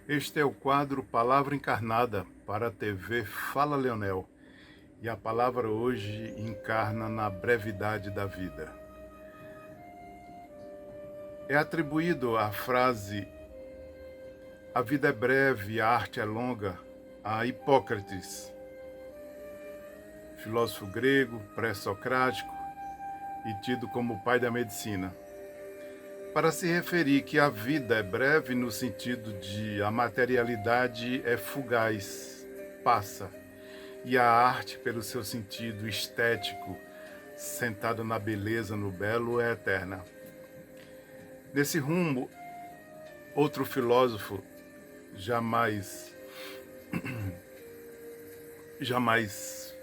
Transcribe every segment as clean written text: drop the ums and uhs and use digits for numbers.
Este é o quadro Palavra Encarnada para a TV Fala Leonel. E a palavra hoje encarna na brevidade da vida. É atribuído a frase "A vida é breve, a arte é longa" a Hipócrates, filósofo grego, pré-socrático e tido como o pai da medicina, para se referir que a vida é breve no sentido de a materialidade é fugaz, passa, e a arte, pelo seu sentido estético, sentada na beleza, no belo, é eterna. Nesse rumo, outro filósofo jamais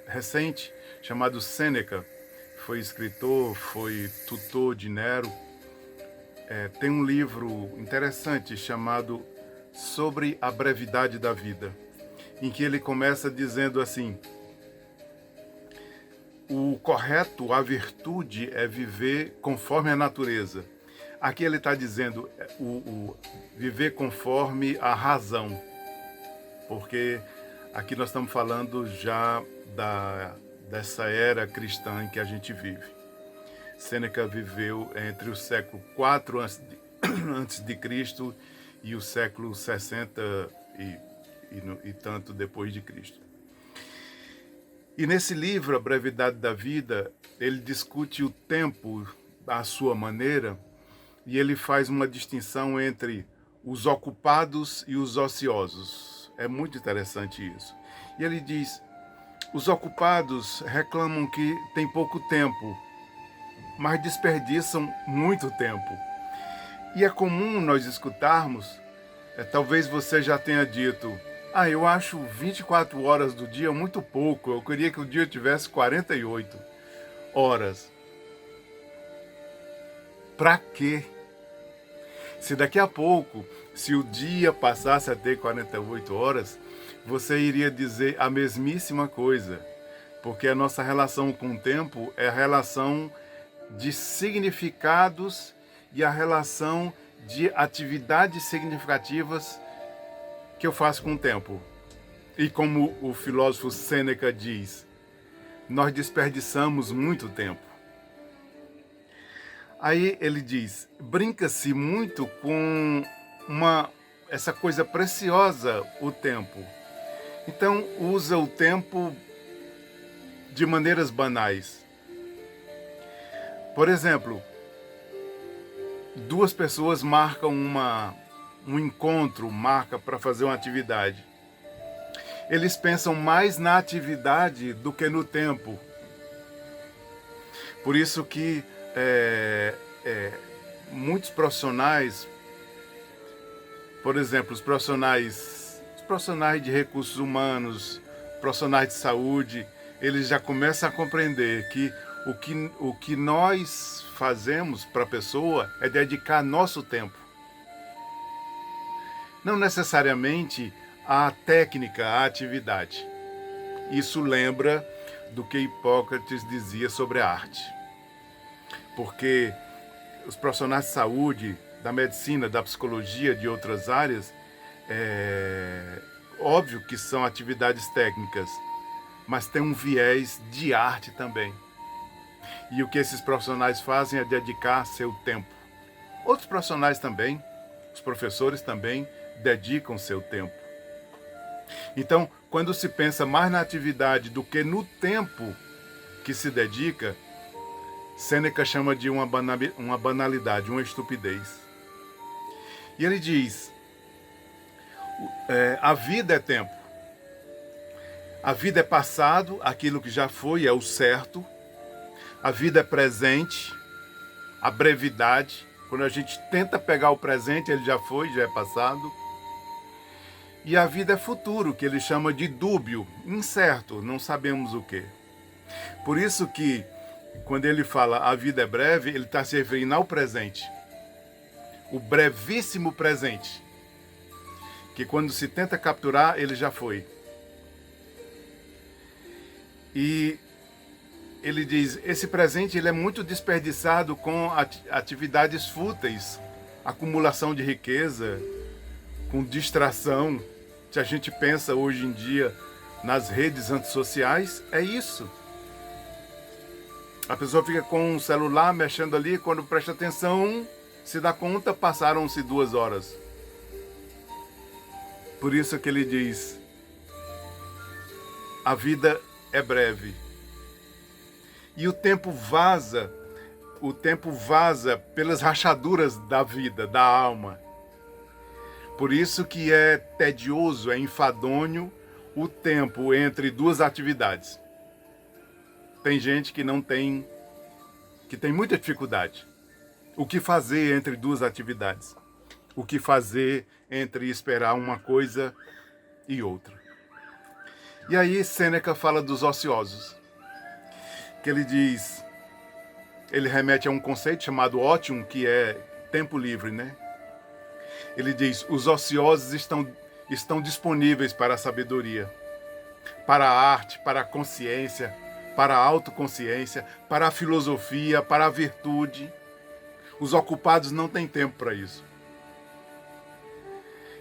recente, chamado Sêneca, foi escritor, foi tutor de Nero, tem um livro interessante chamado Sobre a Brevidade da Vida, em que ele começa dizendo assim: o correto, a virtude é viver conforme a natureza. Aqui ele está dizendo o viver conforme a razão, porque aqui nós estamos falando já dessa era cristã em que a gente vive. Sêneca viveu entre o século IV antes de Cristo e o século 60 e tanto depois de Cristo. E nesse livro, A Brevidade da Vida, ele discute o tempo à sua maneira e ele faz uma distinção entre os ocupados e os ociosos. É muito interessante isso. E ele diz: os ocupados reclamam que tem pouco tempo, mas desperdiçam muito tempo. E é comum nós escutarmos, talvez você já tenha dito: eu acho 24 horas do dia muito pouco, eu queria que o dia tivesse 48 horas. Para quê? Se daqui a pouco, se o dia passasse a ter 48 horas, você iria dizer a mesmíssima coisa, porque a nossa relação com o tempo é a relação de significados e a relação de atividades significativas que eu faço com o tempo. E como o filósofo Sêneca diz, nós desperdiçamos muito tempo. Aí ele diz: brinca-se muito com essa coisa preciosa, o tempo. Então usa o tempo de maneiras banais. Por exemplo, duas pessoas marcam um encontro, marca para fazer uma atividade. Eles pensam mais na atividade do que no tempo. Por isso que muitos profissionais, por exemplo, os profissionais de recursos humanos, profissionais de saúde, eles já começam a compreender que o que nós fazemos para a pessoa é dedicar nosso tempo. Não necessariamente a técnica, a atividade. Isso lembra do que Hipócrates dizia sobre a arte. Porque os profissionais de saúde, da medicina, da psicologia, de outras áreas, óbvio que são atividades técnicas, mas tem um viés de arte também. E o que esses profissionais fazem é dedicar seu tempo. Outros profissionais também, os professores também, dedicam seu tempo. Então, quando se pensa mais na atividade do que no tempo que se dedica, Sêneca chama de uma banalidade, uma estupidez. E ele diz: a vida é tempo. A vida é passado, aquilo que já foi é o certo. A vida é presente, a brevidade. Quando a gente tenta pegar o presente, ele já foi, já é passado. E a vida é futuro, que ele chama de dúbio, incerto, não sabemos o quê. Por isso que, quando ele fala a vida é breve, ele está se referindo ao presente. O brevíssimo presente. Que quando se tenta capturar, ele já foi. E ele diz, esse presente ele é muito desperdiçado com atividades fúteis, acumulação de riqueza, com distração. Se a gente pensa hoje em dia nas redes antissociais, é isso. A pessoa fica com o celular mexendo ali, quando presta atenção, se dá conta, passaram-se 2 horas. Por isso que ele diz, a vida é breve. E o tempo vaza pelas rachaduras da vida, da alma. Por isso que é tedioso, é enfadonho o tempo entre 2 atividades. Tem gente que tem muita dificuldade. O que fazer entre 2 atividades? O que fazer entre esperar uma coisa e outra? E aí Sêneca fala dos ociosos, que ele diz, ele remete a um conceito chamado otium, que é tempo livre, né? Ele diz, os ociosos estão disponíveis para a sabedoria, para a arte, para a consciência, para a autoconsciência, para a filosofia, para a virtude. Os ocupados não têm tempo para isso.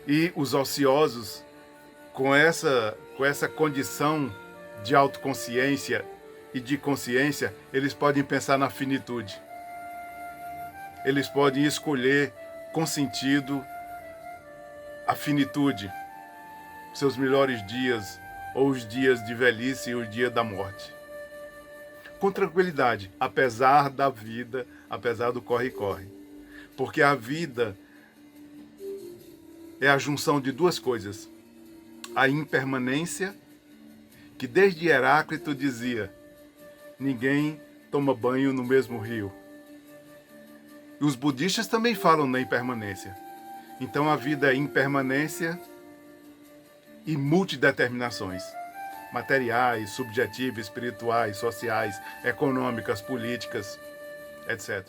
E os ociosos, com essa condição de autoconsciência e de consciência, eles podem pensar na finitude. Eles podem escolher com sentido a finitude, seus melhores dias, ou os dias de velhice e o dia da morte. Com tranquilidade, apesar da vida, apesar do corre-corre. Porque a vida é a junção de 2 coisas. A impermanência, que desde Heráclito dizia, ninguém toma banho no mesmo rio. E os budistas também falam na impermanência. Então a vida é impermanência e multideterminações. Materiais, subjetivas, espirituais, sociais, econômicas, políticas, etc.